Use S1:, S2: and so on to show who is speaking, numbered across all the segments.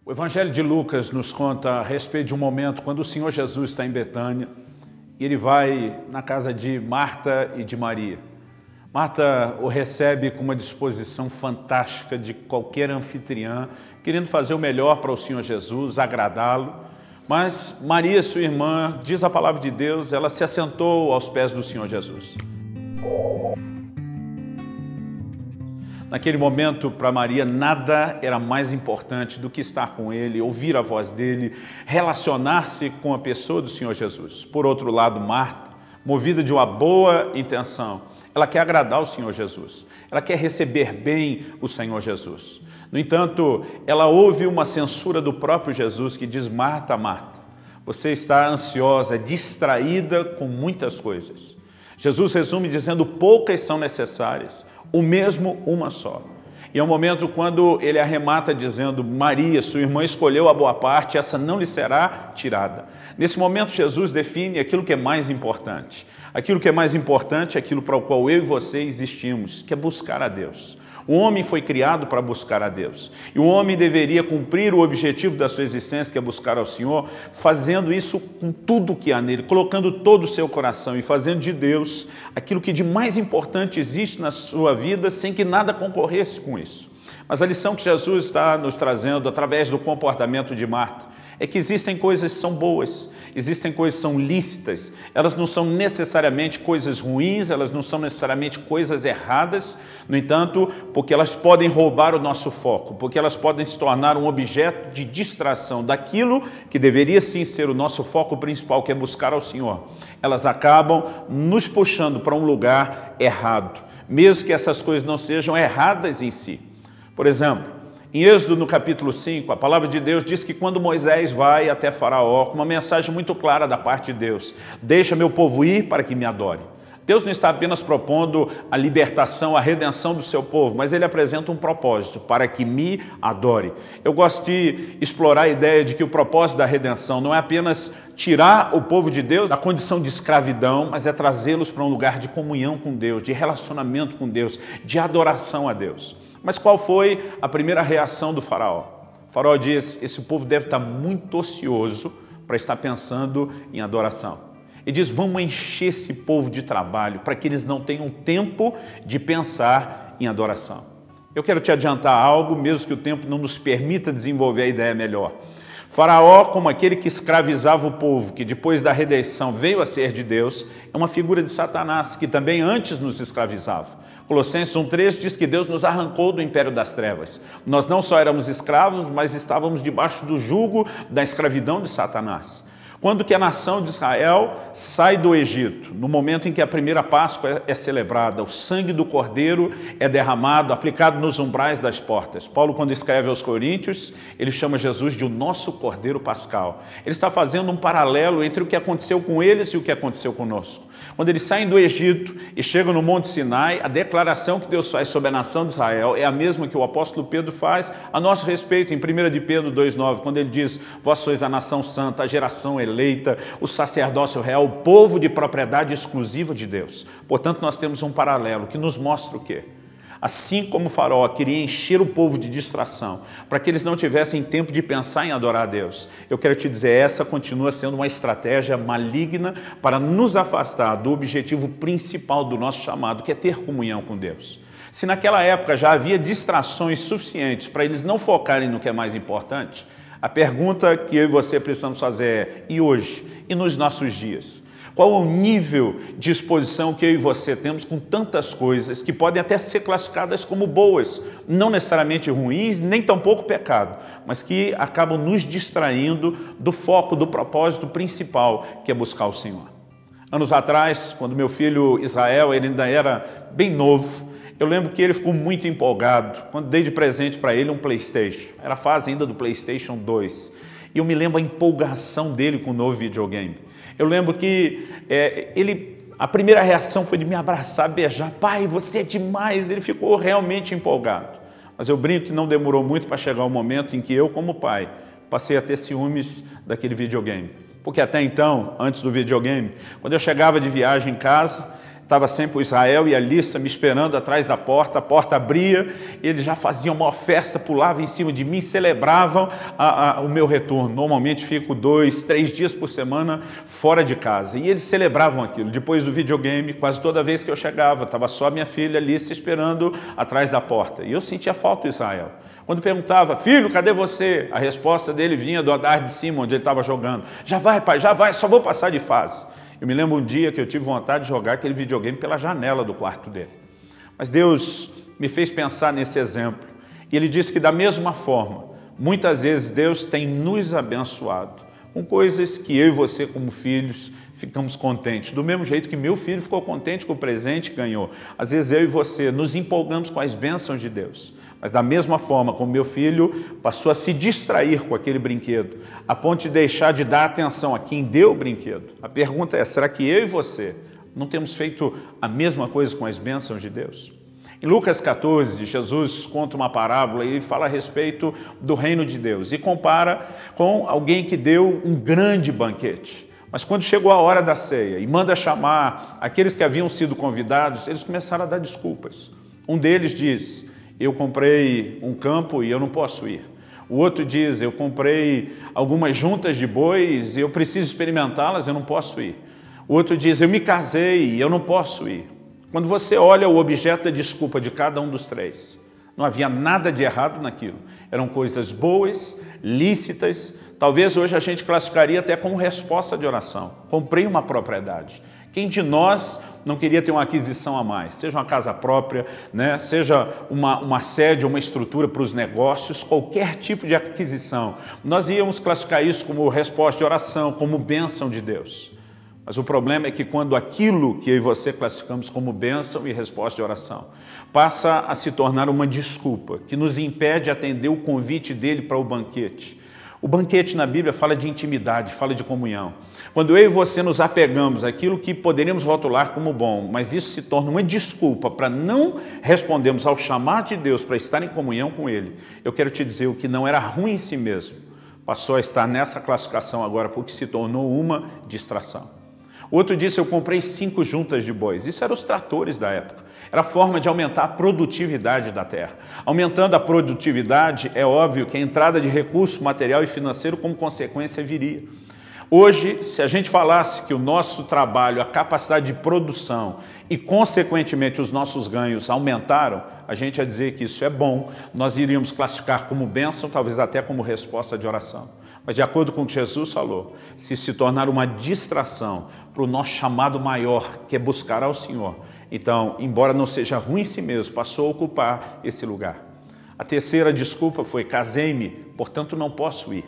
S1: O Evangelho de Lucas nos conta a respeito de um momento quando o Senhor Jesus está em Betânia e ele vai na casa de Marta e de Maria. Marta o recebe com uma disposição fantástica de qualquer anfitriã, querendo fazer o melhor para o Senhor Jesus, agradá-lo. Mas Maria, sua irmã, diz a palavra de Deus, ela se assentou aos pés do Senhor Jesus. Naquele momento, para Maria, nada era mais importante do que estar com Ele, ouvir a voz dEle, relacionar-se com a pessoa do Senhor Jesus. Por outro lado, Marta, movida de uma boa intenção, ela quer agradar o Senhor Jesus, ela quer receber bem o Senhor Jesus. No entanto, ela ouve uma censura do próprio Jesus que diz: Marta, Marta, você está ansiosa, distraída com muitas coisas. Jesus resume dizendo: poucas são necessárias, o mesmo uma só. E é um momento quando ele arremata dizendo: Maria, sua irmã escolheu a boa parte, essa não lhe será tirada. Nesse momento Jesus define aquilo que é mais importante. Aquilo que é mais importante é aquilo para o qual eu e você existimos, que é buscar a Deus. O homem foi criado para buscar a Deus. E o homem deveria cumprir o objetivo da sua existência, que é buscar ao Senhor, fazendo isso com tudo que há nele, colocando todo o seu coração e fazendo de Deus aquilo que de mais importante existe na sua vida, sem que nada concorresse com isso. Mas a lição que Jesus está nos trazendo através do comportamento de Marta é que existem coisas que são boas, existem coisas que são lícitas, elas não são necessariamente coisas ruins, elas não são necessariamente coisas erradas, no entanto, porque elas podem roubar o nosso foco, porque elas podem se tornar um objeto de distração daquilo que deveria sim ser o nosso foco principal, que é buscar ao Senhor. Elas acabam nos puxando para um lugar errado, mesmo que essas coisas não sejam erradas em si. Por exemplo, em Êxodo, no capítulo 5, a palavra de Deus diz que quando Moisés vai até Faraó, com uma mensagem muito clara da parte de Deus: deixa meu povo ir para que me adore. Deus não está apenas propondo a libertação, a redenção do seu povo, mas ele apresenta um propósito: para que me adore. Eu gosto de explorar a ideia de que o propósito da redenção não é apenas tirar o povo de Deus da condição de escravidão, mas é trazê-los para um lugar de comunhão com Deus, de relacionamento com Deus, de adoração a Deus. Mas qual foi a primeira reação do faraó? O faraó diz: esse povo deve estar muito ocioso para estar pensando em adoração. E diz: vamos encher esse povo de trabalho para que eles não tenham tempo de pensar em adoração. Eu quero te adiantar algo, mesmo que o tempo não nos permita desenvolver a ideia melhor. Faraó, como aquele que escravizava o povo, que depois da redenção veio a ser de Deus, é uma figura de Satanás, que também antes nos escravizava. Colossenses 1,3 diz que Deus nos arrancou do império das trevas. Nós não só éramos escravos, mas estávamos debaixo do jugo da escravidão de Satanás. Quando que a nação de Israel sai do Egito? No momento em que a primeira Páscoa é celebrada, o sangue do Cordeiro é derramado, aplicado nos umbrais das portas. Paulo, quando escreve aos Coríntios, ele chama Jesus de o nosso Cordeiro Pascal. Ele está fazendo um paralelo entre o que aconteceu com eles e o que aconteceu conosco. Quando eles saem do Egito e chegam no Monte Sinai, a declaração que Deus faz sobre a nação de Israel é a mesma que o apóstolo Pedro faz a nosso respeito em 1 de Pedro 2,9, quando ele diz: vós sois a nação santa, a geração eleita, o sacerdócio real, o povo de propriedade exclusiva de Deus. Portanto, nós temos um paralelo que nos mostra o quê? Assim como o faraó queria encher o povo de distração, para que eles não tivessem tempo de pensar em adorar a Deus, eu quero te dizer, essa continua sendo uma estratégia maligna para nos afastar do objetivo principal do nosso chamado, que é ter comunhão com Deus. Se naquela época já havia distrações suficientes para eles não focarem no que é mais importante, a pergunta que eu e você precisamos fazer é: e hoje? E nos nossos dias? Qual é o nível de exposição que eu e você temos com tantas coisas que podem até ser classificadas como boas, não necessariamente ruins, nem tampouco pecado, mas que acabam nos distraindo do foco, do propósito principal, que é buscar o Senhor. Anos atrás, quando meu filho Israel ele ainda era bem novo, eu lembro que ele ficou muito empolgado quando dei de presente para ele um PlayStation. Era a fase ainda do PlayStation 2. E eu me lembro a empolgação dele com o novo videogame. Eu lembro que a primeira reação foi de me abraçar, beijar. Pai, você é demais. Ele ficou realmente empolgado. Mas eu brinco que não demorou muito para chegar o momento em que eu, como pai, passei a ter ciúmes daquele videogame. Porque até então, antes do videogame, quando eu chegava de viagem em casa, Estava sempre o Israel e a Alissa me esperando atrás da porta, a porta abria, eles já faziam uma festa, pulavam em cima de mim, celebravam o meu retorno. Normalmente fico 2, 3 dias por semana fora de casa. E eles celebravam aquilo. Depois do videogame, quase toda vez que eu chegava, estava só a minha filha Alissa esperando atrás da porta. E eu sentia falta do Israel. Quando perguntava, filho, cadê você? A resposta dele vinha do andar de cima, onde ele estava jogando. Já vai, pai, já vai, só vou passar de fase. Eu me lembro um dia que eu tive vontade de jogar aquele videogame pela janela do quarto dele. Mas Deus me fez pensar nesse exemplo. E Ele disse que da mesma forma, muitas vezes Deus tem nos abençoado com coisas que eu e você como filhos ficamos contentes. Do mesmo jeito que meu filho ficou contente com o presente que ganhou. Às vezes eu e você nos empolgamos com as bênçãos de Deus. Mas da mesma forma como meu filho passou a se distrair com aquele brinquedo, a ponto de deixar de dar atenção a quem deu o brinquedo. A pergunta é, será que eu e você não temos feito a mesma coisa com as bênçãos de Deus? Em Lucas 14, Jesus conta uma parábola e ele fala a respeito do reino de Deus e compara com alguém que deu um grande banquete. Mas quando chegou a hora da ceia e manda chamar aqueles que haviam sido convidados, eles começaram a dar desculpas. Um deles diz, eu comprei um campo e eu não posso ir. O outro diz, eu comprei algumas juntas de bois e eu preciso experimentá-las, eu não posso ir. O outro diz, eu me casei e eu não posso ir. Quando você olha o objeto da desculpa de cada um dos três, não havia nada de errado naquilo. Eram coisas boas, lícitas, talvez hoje a gente classificaria até como resposta de oração. Comprei uma propriedade. Quem de nós não queria ter uma aquisição a mais? Seja uma casa própria, né? Seja uma sede, uma estrutura para os negócios, qualquer tipo de aquisição. Nós íamos classificar isso como resposta de oração, como bênção de Deus. Mas o problema é que quando aquilo que eu e você classificamos como bênção e resposta de oração passa a se tornar uma desculpa que nos impede de atender o convite dele para o banquete. O banquete na Bíblia fala de intimidade, fala de comunhão. Quando eu e você nos apegamos àquilo que poderíamos rotular como bom, mas isso se torna uma desculpa para não respondermos ao chamado de Deus para estar em comunhão com Ele, eu quero te dizer, o que não era ruim em si mesmo, passou a estar nessa classificação agora porque se tornou uma distração. O outro disse, eu comprei 5 juntas de bois. Isso eram os tratores da época. Era a forma de aumentar a produtividade da terra. Aumentando a produtividade, é óbvio que a entrada de recurso material e financeiro como consequência viria. Hoje, se a gente falasse que o nosso trabalho, a capacidade de produção e, consequentemente, os nossos ganhos aumentaram, a gente ia dizer que isso é bom, nós iríamos classificar como bênção, talvez até como resposta de oração. Mas, de acordo com o que Jesus falou, se tornar uma distração para o nosso chamado maior, que é buscar ao Senhor, então, embora não seja ruim em si mesmo, passou a ocupar esse lugar. A terceira desculpa foi, casei-me, portanto não posso ir.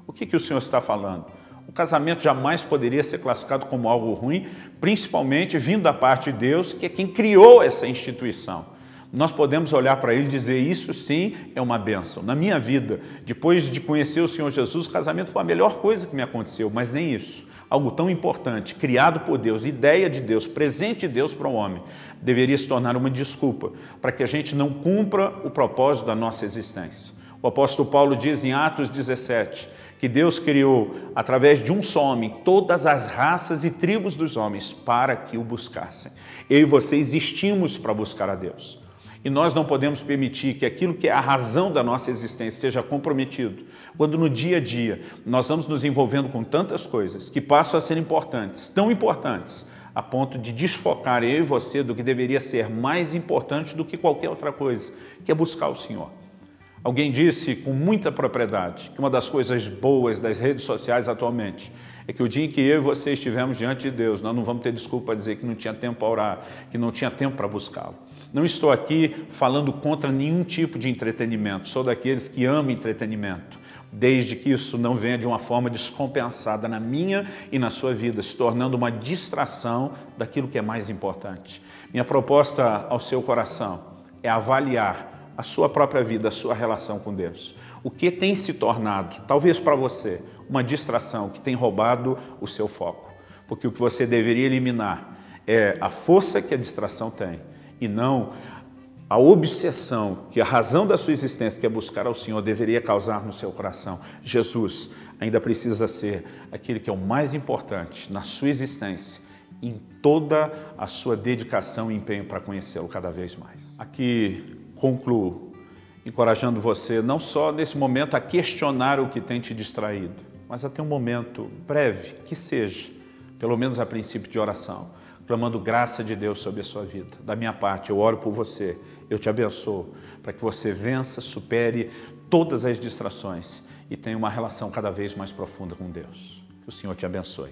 S1: O que o Senhor está falando? O casamento jamais poderia ser classificado como algo ruim, principalmente vindo da parte de Deus, que é quem criou essa instituição. Nós podemos olhar para ele e dizer, isso sim é uma bênção. Na minha vida, depois de conhecer o Senhor Jesus, o casamento foi a melhor coisa que me aconteceu, mas nem isso. Algo tão importante, criado por Deus, ideia de Deus, presente de Deus para o homem, deveria se tornar uma desculpa para que a gente não cumpra o propósito da nossa existência. O apóstolo Paulo diz em Atos 17, que Deus criou, através de um só homem, todas as raças e tribos dos homens para que o buscassem. Eu e você existimos para buscar a Deus. E nós não podemos permitir que aquilo que é a razão da nossa existência seja comprometido, quando no dia a dia nós vamos nos envolvendo com tantas coisas que passam a ser importantes, tão importantes, a ponto de desfocar eu e você do que deveria ser mais importante do que qualquer outra coisa, que é buscar o Senhor. Alguém disse com muita propriedade que uma das coisas boas das redes sociais atualmente é que o dia em que eu e você estivermos diante de Deus, nós não vamos ter desculpa para dizer que não tinha tempo para orar, que não tinha tempo para buscá-lo. Não estou aqui falando contra nenhum tipo de entretenimento, sou daqueles que amam entretenimento, desde que isso não venha de uma forma descompensada na minha e na sua vida, se tornando uma distração daquilo que é mais importante. Minha proposta ao seu coração é avaliar a sua própria vida, a sua relação com Deus. O que tem se tornado, talvez para você, uma distração que tem roubado o seu foco. Porque o que você deveria eliminar é a força que a distração tem e não a obsessão que a razão da sua existência, que é buscar ao Senhor, deveria causar no seu coração. Jesus ainda precisa ser aquele que é o mais importante na sua existência em toda a sua dedicação e empenho para conhecê-lo cada vez mais. Aqui concluo encorajando você não só nesse momento a questionar o que tem te distraído, mas a ter um momento breve, que seja, pelo menos a princípio de oração, clamando graça de Deus sobre a sua vida. Da minha parte, eu oro por você, eu te abençoo, para que você vença, supere todas as distrações e tenha uma relação cada vez mais profunda com Deus. Que o Senhor te abençoe.